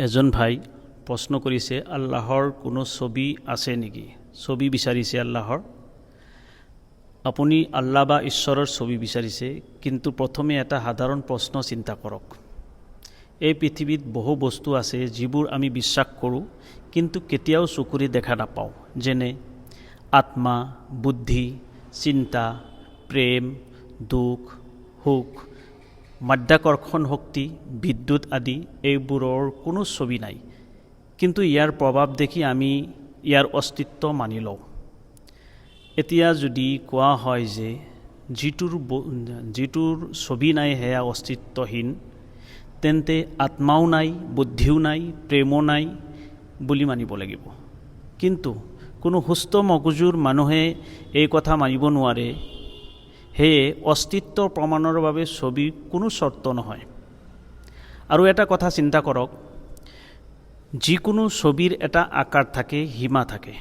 এজন ভাই প্ৰশ্ন কৰিছে আল্লাহৰ কোনো ছবি আছে নেকি? ছবি বিচাৰিছে আল্লাহৰ। আপুনি আল্লাহ বা ঈশ্বৰৰ ছবি বিচাৰিছে, কিন্তু প্ৰথমে এটা সাধাৰণ প্ৰশ্ন চিন্তা কৰক। এই পৃথিৱীত বহু বস্তু আছে যিবোৰ আমি বিশ্বাস কৰোঁ কিন্তু কেতিয়াও চকুৰে দেখা নাপাওঁ, যেনে আত্মা, বুদ্ধি, চিন্তা, প্ৰেম, দুখ, সুখ, মাধ্যাকৰ্ষণ শক্তি, বিদ্যুৎ আদি। এইবোৰৰ কোনো ছবি নাই, কিন্তু ইয়াৰ প্ৰভাৱ দেখি আমি ইয়াৰ অস্তিত্ব মানি লওঁ। এতিয়া যদি কোৱা হয় যে যিটোৰ ছবি নাই সেয়া অস্তিত্বহীন, তেন্তে আত্মাও নাই, বুদ্ধিও নাই, প্ৰেমো নাই বুলি মানিব লাগিব। কিন্তু কোনো সুস্থ মগজুৰ মানুহে এই কথা মানিব নোৱাৰে। সেয়ে অস্তিত্বৰ প্ৰমাণৰ বাবে ছবি কোনো চৰ্ত নহয়। আৰু এটা কথা চিন্তা কৰক, যিকোনো ছবিৰ এটা আকাৰ থাকে, সীমা থাকে,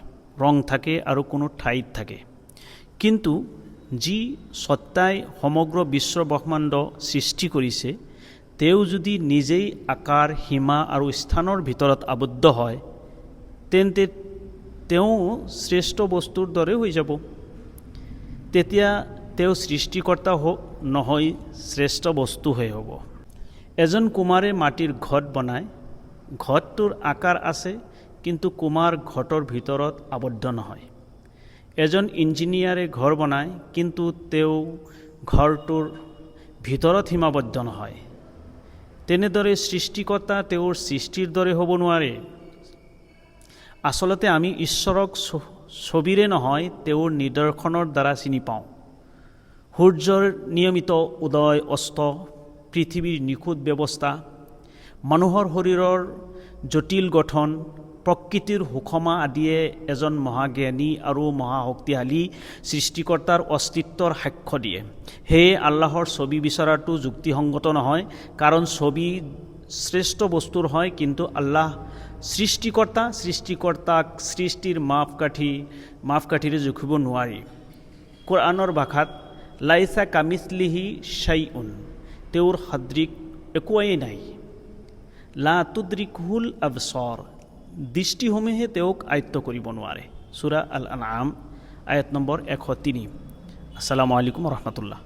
ৰং থাকে আৰু কোনো ঠাইত থাকে। কিন্তু যি সত্তাই সমগ্ৰ বিশ্ব ব্ৰহ্মাণ্ড সৃষ্টি কৰিছে, তেওঁ যদি নিজেই আকাৰ, সীমা আৰু স্থানৰ ভিতৰত আবদ্ধ হয়, তেন্তে তেওঁ শ্ৰেষ্ঠ বস্তুৰ দৰে হৈ যাব। তেতিয়া তেওঁ সৃষ্টিকৰ্তা নহয়, শ্ৰেষ্ঠ বস্তুহে হ'ব। এজন কুমাৰে মাটিৰ ঘট বনায়। ঘটটোৰ আকাৰ আছে, কিন্তু কুমাৰ ঘটৰ ভিতৰত আবদ্ধ নহয়। এজন ইঞ্জিনিয়াৰে ঘৰ বনায়, কিন্তু তেওঁ ঘৰটোৰ ভিতৰত সীমাবদ্ধ নহয়। তেনেদৰে সৃষ্টিকৰ্তা তেওঁৰ সৃষ্টিৰ দৰে হ'ব নোৱাৰে। আচলতে আমি ঈশ্বৰক ছবিৰে নহয়, তেওঁৰ নিদৰ্শনৰ দ্বাৰা চিনি পাওঁ। সূৰ্যৰ নিয়মিত উদয় অস্ত, পৃথিৱীৰ নিখুঁত ব্যৱস্থা, মানুহৰ শৰীৰৰ জটিল গঠন, প্ৰকৃতিৰ সুষমা আদিয়ে এজন মহাজ্ঞানী আৰু মহাশক্তিশালী সৃষ্টিকৰ্তাৰ অস্তিত্বৰ সাক্ষ্য দিয়ে। সেয়ে আল্লাহৰ ছবি বিচৰাটো যুক্তিসংগত নহয়, কাৰণ ছবি শ্ৰেষ্ঠ বস্তুৰ হয়, কিন্তু আল্লাহ সৃষ্টিকৰ্তাক সৃষ্টিৰ মাপকাঠিৰে জুখিব নোৱাৰি। কোৰআনৰ ভাষাত লাইছা কামিছলিহি শাইউন, তেওঁৰ সদৃশ একোৱেই নাই। লা তুদ্ৰিকুহুল আবছাৰ, দৃষ্টিসমূহে তেওঁক আয়ত্ত কৰিব নোৱাৰে। সূৰা আল আনআম আয়াত নম্বৰ 103। আসসালামু আলাইকুম ৰহমতুল্লাহ।